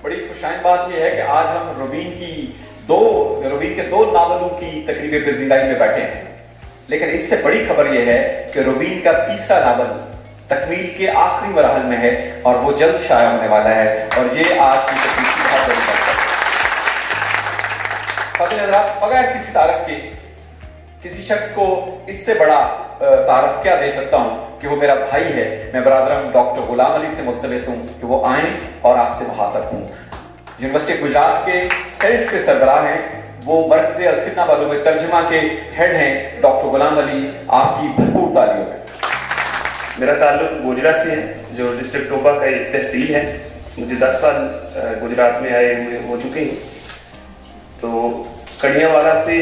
بڑی خوشائن بات یہ ہے کہ آج ہم روبین کے دو ناولوں کی تقریب پذیرائی میں بیٹھے ہیں، لیکن اس سے بڑی خبر یہ ہے کہ روبین کا تیسرا ناول تکمیل کے آخری مراحل میں ہے اور وہ جلد شائع ہونے والا ہے، اور یہ آج کی تقریب کی بہت بڑی بات ہے۔ خاتون حضرات، بغیر کسی تعارف کے کسی شخص کو اس سے بڑا تعارف کیا دے سکتا ہوں کہ وہ میرا بھائی ہے۔ میں برادرم ڈاکٹر غلام علی سے ملتمس ہوں کہ وہ آئیں اور آپ سے مخاطب ہوں۔ یونیورسٹی گجرات کے سیلز کے سربراہ ہیں، وہ مرکز السنہ و علوم ترجمہ کے ہیڈ ہیں۔ ڈاکٹر غلام علی، آپ کی بھرپور تالیوں میں۔ میرا تعلق گوجرا سے ہے، جو ڈسٹرکٹ ٹوپا کا ایک تحصیل ہے۔ مجھے 10 سال گجرات میں آئے ہوئے ہو چکے ہیں، تو کڑیاں والا سے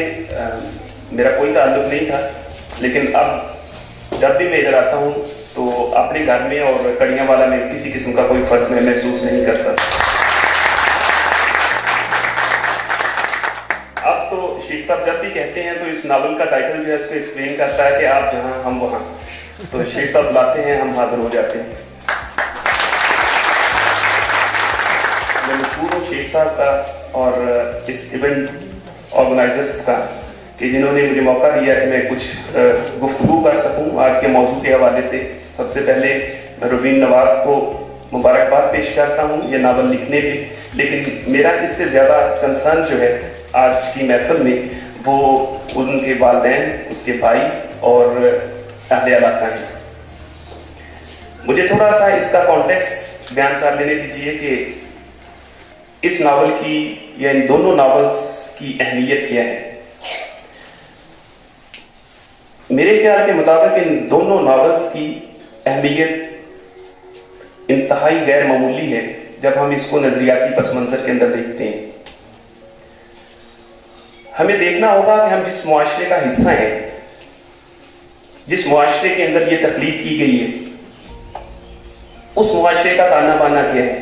میرا کوئی تعلق نہیں تھا، لیکن اب جب بھی میں ادھر آتا ہوں تو اپنے گھر میں اور کڑیاں والا میں کسی قسم کا کوئی فرق میں محسوس نہیں کرتا۔ اب تو شیخ صاحب جب بھی کہتے ہیں تو اس ناول کا ٹائٹل جو ہے اس کو ایکسپلین کرتا ہے کہ آپ جہاں ہم وہاں، تو شیخ صاحب لاتے ہیں، ہم حاضر ہو جاتے ہیں۔ میں مشہور ہوں شیخ صاحب کا اور اس ایونٹ آرگنائزرز کا کہ جنہوں نے مجھے موقع دیا کہ میں کچھ گفتگو کر سکوں آج کے موضوع کے حوالے سے۔ سب سے پہلے میں روبین نواز کو مبارکباد پیش کرتا ہوں یہ ناول لکھنے پہ، لیکن میرا اس سے زیادہ کنسرن جو ہے آج کی محفل میں وہ ان کے والدین، اس کے بھائی اور اہل علاقہ ہیں۔ مجھے تھوڑا سا اس کا کانٹیکسٹ بیان کر لینے دیجیے کہ اس ناول کی یا ان دونوں ناولز کی اہمیت کیا ہے۔ میرے خیال کے مطابق ان دونوں ناولز کی اہمیت انتہائی غیر معمولی ہے جب ہم اس کو نظریاتی پس منظر کے اندر دیکھتے ہیں۔ ہمیں دیکھنا ہوگا کہ ہم جس معاشرے کا حصہ ہیں، جس معاشرے کے اندر یہ تخلیق کی گئی ہے، اس معاشرے کا تانا بانا کیا ہے۔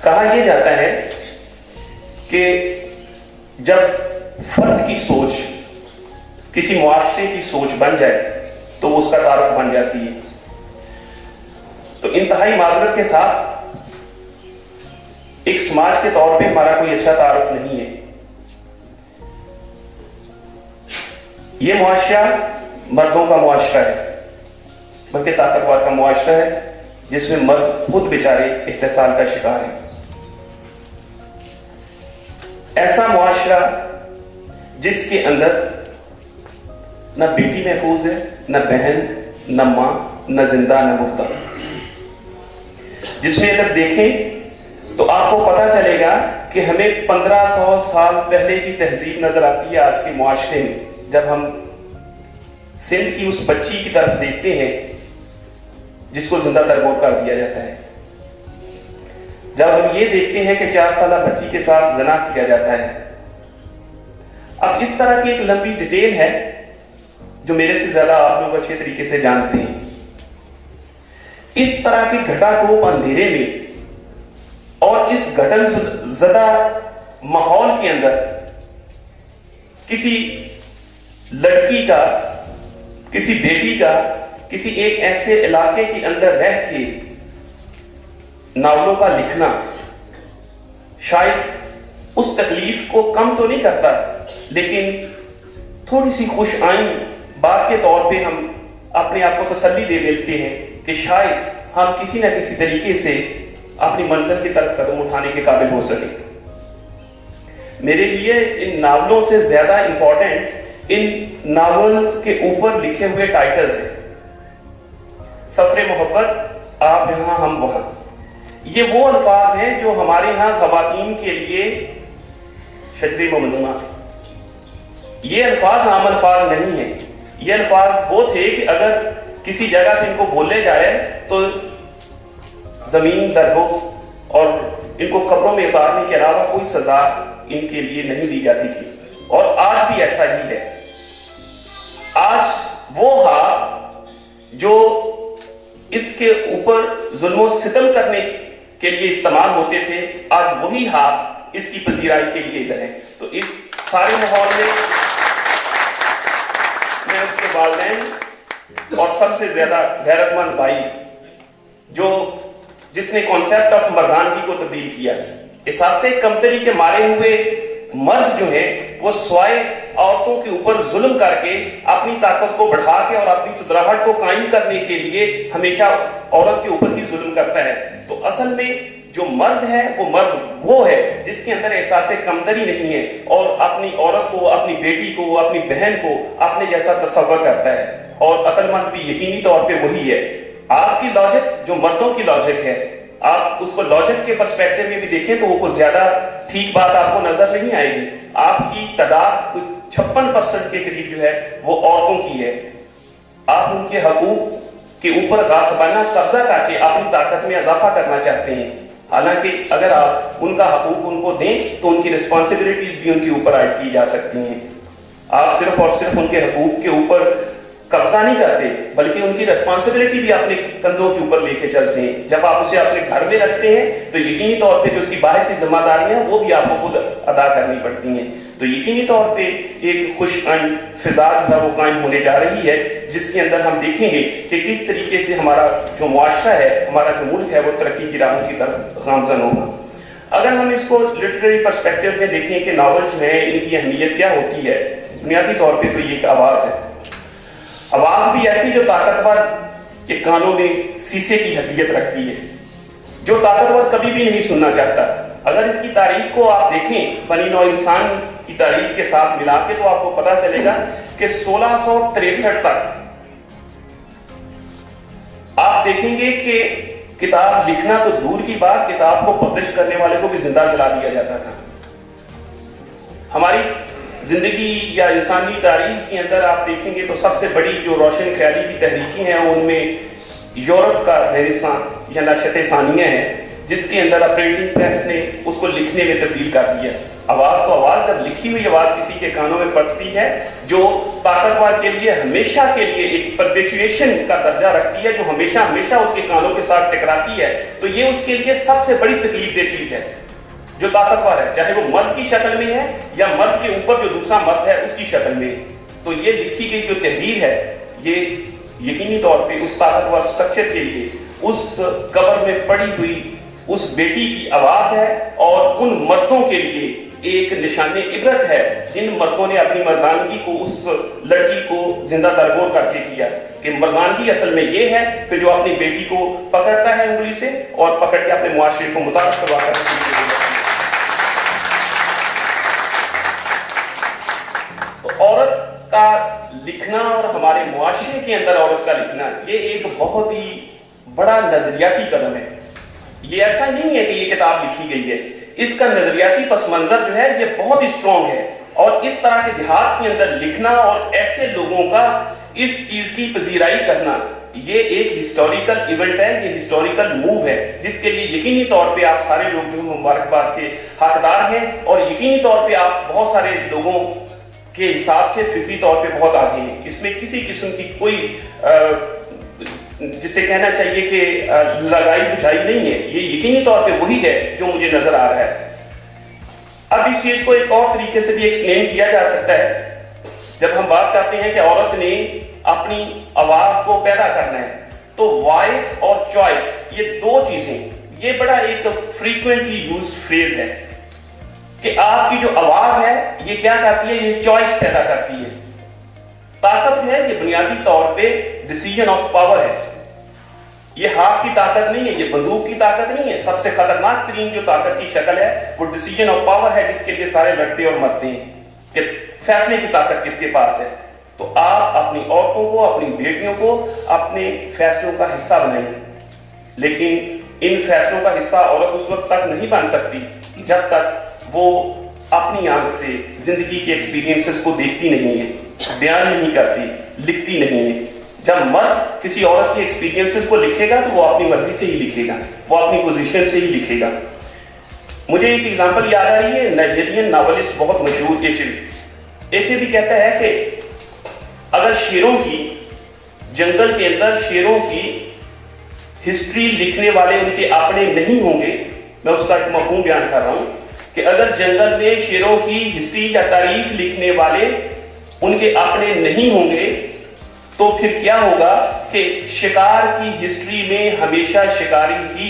کہا یہ جاتا ہے کہ جب فرد کی سوچ کسی معاشرے کی سوچ بن جائے تو وہ اس کا تعارف بن جاتی ہے۔ تو انتہائی معذرت کے ساتھ ایک سماج کے طور پہ ہمارا کوئی اچھا تعارف نہیں ہے۔ یہ معاشرہ مردوں کا معاشرہ ہے، بلکہ طاقتور کا معاشرہ ہے، جس میں مرد خود بیچارے احتسال کا شکار ہیں۔ ایسا معاشرہ جس کے اندر نہ بیٹی محفوظ ہے، نہ بہن، نہ ماں، نہ زندہ نہ مردہ، جس میں اگر دیکھیں تو آپ کو پتا چلے گا کہ ہمیں 1500 سال پہلے کی تہذیب نظر آتی ہے آج کے معاشرے میں۔ جب ہم سندھ کی اس بچی کی طرف دیکھتے ہیں جس کو زندہ درگور کر دیا جاتا ہے، جب ہم یہ دیکھتے ہیں کہ 4 سالہ بچی کے ساتھ زنا کیا جاتا ہے۔ اب اس طرح کی ایک لمبی ڈیٹیل ہے جو میرے سے زیادہ آپ لوگ اچھے طریقے سے جانتے ہیں۔ اس طرح کی گھٹا ٹوپ اندھیرے میں اور اس گھٹن زدہ ماحول کے اندر کسی لڑکی کا، کسی بیٹی کا، کسی ایک ایسے علاقے کے اندر رہ کے ناولوں کا لکھنا شاید اس تکلیف کو کم تو نہیں کرتا، لیکن تھوڑی سی خوش آئیں بات کے طور پہ ہم اپنے آپ کو تسلی دے دیتے ہیں کہ شاید ہم کسی نہ کسی طریقے سے اپنی منزل کی طرف قدم اٹھانے کے قابل ہو سکیں۔ میرے لیے ان ناولوں سے زیادہ امپورٹنٹ ان ناولز کے اوپر لکھے ہوئے ٹائٹلز ہیں۔ سفر محبت، آپ یہاں ہم وہاں، یہ وہ الفاظ ہیں جو ہمارے ہاں خواتین کے لیے شجر ممنوعہ ہیں۔ یہ الفاظ عام الفاظ نہیں ہیں، یہ الفاظ وہ تھے کہ اگر کسی جگہ پہ ان کو بولے جائے تو زمین در ہو اور ان کو قبروں میں اتارنے کے علاوہ کوئی سزا ان کے لیے نہیں دی جاتی تھی، اور آج بھی ایسا ہی ہے۔ آج وہ ہاتھ جو اس کے اوپر ظلم و ستم کرنے کے لیے استعمال ہوتے تھے، آج وہی ہاتھ اس کی پذیرائی کے لیے ادھر ہے۔ تو اس سارے ماحول میں میں اس کے والدین اور سب سے زیادہ غیرت مند بھائی جو جس نے کانسیپٹ آف مردانگی کو تبدیل کیا. احساس کمتری کے مارے ہوئے مرد جو ہیں وہ سوائے عورتوں کے اوپر ظلم کر کے اپنی طاقت کو بڑھا کے اور اپنی چتراہٹ کو قائم کرنے کے لیے ہمیشہ عورت کے اوپر ہی ظلم کرتا ہے. تو اصل میں جو مرد ہے وہ ہے جس کے اندر احساس کمتری نہیں ہے اور اپنی عورت کو، اپنی بیٹی کو، اپنی بہن کو اپنے جیسا تصور کرتا ہے. اور عقل مند بھی یقینی طور پہ وہی ہے. آپ کی لاجک جو مردوں کی لاجک ہے، آپ اس کو لاجک کے پرسپیکٹو میں بھی دیکھیں تو وہ کوئی زیادہ ٹھیک بات آپ کو نظر نہیں آئے گی. آپ کی تعداد 56% کے قریب جو ہے وہ عورتوں کی ہے. آپ ان کے حقوق کے اوپر غاصبانہ قبضہ کر کے اپنی طاقت میں اضافہ کرنا چاہتے ہیں. حالانکہ اگر آپ ان کا حقوق ان کو دیں تو ان کی رسپانسبلٹیز بھی ان کے اوپر عائد کی جا سکتی ہیں. آپ صرف اور صرف ان کے حقوق کے اوپر قبضہ نہیں کرتے بلکہ ان کی رسپانسبلٹی بھی اپنے کندھوں کے اوپر لے کے چلتے ہیں. جب آپ اسے اپنے گھر میں رکھتے ہیں تو یقینی طور پہ جو اس کی باہر کی ذمہ داریاں وہ بھی آپ کو خود ادا کرنی پڑتی ہیں. تو یقینی طور پہ ایک خوش فضا جو ہے وہ قائم ہونے جا رہی ہے جس کے اندر ہم دیکھیں گے کہ کس طریقے سے ہمارا جو معاشرہ ہے، ہمارا جو ملک ہے وہ ترقی کی راہوں کی طرف گامزن ہوگا. اگر ہم اس کو لٹریری پرسپیکٹو میں دیکھیں کہ ناول جو ہے ان کی اہمیت کیا ہوتی ہے، بنیادی طور پہ تو یہ ایک آواز ہے. آواز بھی ایسی جو طاقتور کے کانوں میں سیسے کی حیثیت رکھتی ہے، جو طاقتور کبھی بھی نہیں سننا چاہتا. اگر اس کی تاریخ کو آپ دیکھیں بنی نوع انسان کی تاریخ کے ساتھ ملا کے تو آپ کو پتا چلے گا کہ 1663 تک آپ دیکھیں گے کہ کتاب لکھنا تو دور کی بات، کتاب کو پبلش کرنے والے کو بھی زندہ جلا دیا جاتا تھا. ہماری زندگی یا انسانی تاریخ کے اندر آپ دیکھیں گے تو سب سے بڑی جو روشن خیالی کی تحریکیں ہیں ان میں یورپ کا رینیسانس یا نشأت ثانیہ ہے، جس کے اندر پرنٹنگ پریس نے اس کو لکھنے میں تبدیل کر دیا. آواز تو آواز، جب لکھی ہوئی آواز کسی کے کانوں میں پڑتی ہے جو طاقتور کے لیے ہمیشہ کے لیے ایک پرپیچویشن کا درجہ رکھتی ہے، جو ہمیشہ ہمیشہ اس کے کانوں کے ساتھ ٹکراتی ہے، تو یہ اس کے لیے سب سے بڑی تکلیف دہ چیز ہے. جو طاقتور ہے چاہے وہ مرد کی شکل میں ہے یا مرد کے اوپر جو دوسرا مرد ہے اس کی شکل میں، تو یہ لکھی گئی جو تحریر ہے یہ یقینی طور پہ اس طاقتور سٹرکچر کے لیے اس قبر میں پڑی ہوئی اس بیٹی کی آواز ہے اور ان مردوں کے لیے ایک نشان عبرت ہے جن مردوں نے اپنی مردانگی کو اس لڑکی کو زندہ درگور کر کے کیا. کہ مردانگی اصل میں یہ ہے کہ جو اپنی بیٹی کو پکڑتا ہے انگلی سے اور پکڑ کے اپنے معاشرے کو متعارف کروا کر عورت کا لکھنا اور ہمارے معاشرے کے اندر عورت کا لکھنا یہ ایک بہت ہی بڑا نظریاتی قدم ہے. یہ ایسا نہیں ہے کہ یہ کتاب لکھی گئی ہے، اس کا نظریاتی پس منظر جو ہے یہ بہت ہی اسٹرانگ ہے. اور اس طرح کے دیہات کے اندر لکھنا اور ایسے لوگوں کا اس چیز کی پذیرائی کرنا یہ ایک ہسٹوریکل ایونٹ ہے، یہ ہسٹوریکل موو ہے جس کے لیے یقینی طور پہ آپ سارے لوگ جو مبارکباد کے حقدار ہیں اور یقینی طور پہ آپ بہت سارے لوگوں کے حساب سے فکری طور پہ بہت آگے ہیں. اس میں کسی قسم کی کوئی جسے کہنا چاہیے کہ لگائی بجھائی نہیں ہے، یہ یقینی طور پہ وہی ہے جو مجھے نظر آ رہا ہے. اب اس چیز کو ایک اور طریقے سے بھی ایکسپلین کیا جا سکتا ہے. جب ہم بات کرتے ہیں کہ عورت نے اپنی آواز کو پیدا کرنا ہے تو وائس اور چوائس یہ دو چیزیں یہ بڑا ایک فریکوینٹلی یوز فریز ہے کہ آپ کی جو آواز ہے یہ کیا کرتی ہے، یہ چوائس پیدا کرتی ہے. طاقت جو ہے یہ بنیادی طور پہ ڈیسیژن آف پاور ہے. یہ ہاتھ کی طاقت نہیں ہے، یہ بندوق کی طاقت نہیں ہے. سب سے خطرناک ترین جو طاقت کی شکل ہے وہ ڈیسیژن آف پاور ہے جس کے لیے سارے لڑتے اور مرتے ہیں کہ فیصلے کی طاقت کس کے پاس ہے. تو آپ اپنی عورتوں کو، اپنی بیٹیوں کو اپنے فیصلوں کا حصہ بنائیں، لیکن ان فیصلوں کا حصہ عورت اس وقت تک نہیں بن سکتی جب تک وہ اپنی آنکھ سے زندگی کے ایکسپیرینسز کو دیکھتی نہیں ہے، بیان نہیں کرتی، لکھتی نہیں ہے. جب مرد کسی عورت کے ایکسپیرینسز کو لکھے گا تو وہ اپنی مرضی سے ہی لکھے گا، وہ اپنی پوزیشن سے ہی لکھے گا. مجھے ایک ایگزامپل یاد آ رہی ہے، نائجیرین ناولسٹ بہت مشہور ایچے بھی کہتا ہے کہ اگر شیروں کی جنگل کے اندر شیروں کی ہسٹری لکھنے والے ان کے اپنے نہیں ہوں گے، میں اس کا ایک مفہوم بیان کر رہا ہوں کہ اگر جنگل میں شیروں کی ہسٹری یا تاریخ لکھنے والے ان کے اپنے نہیں ہوں گے تو پھر کیا ہوگا کہ شکار کی ہسٹری میں ہمیشہ شکاری ہی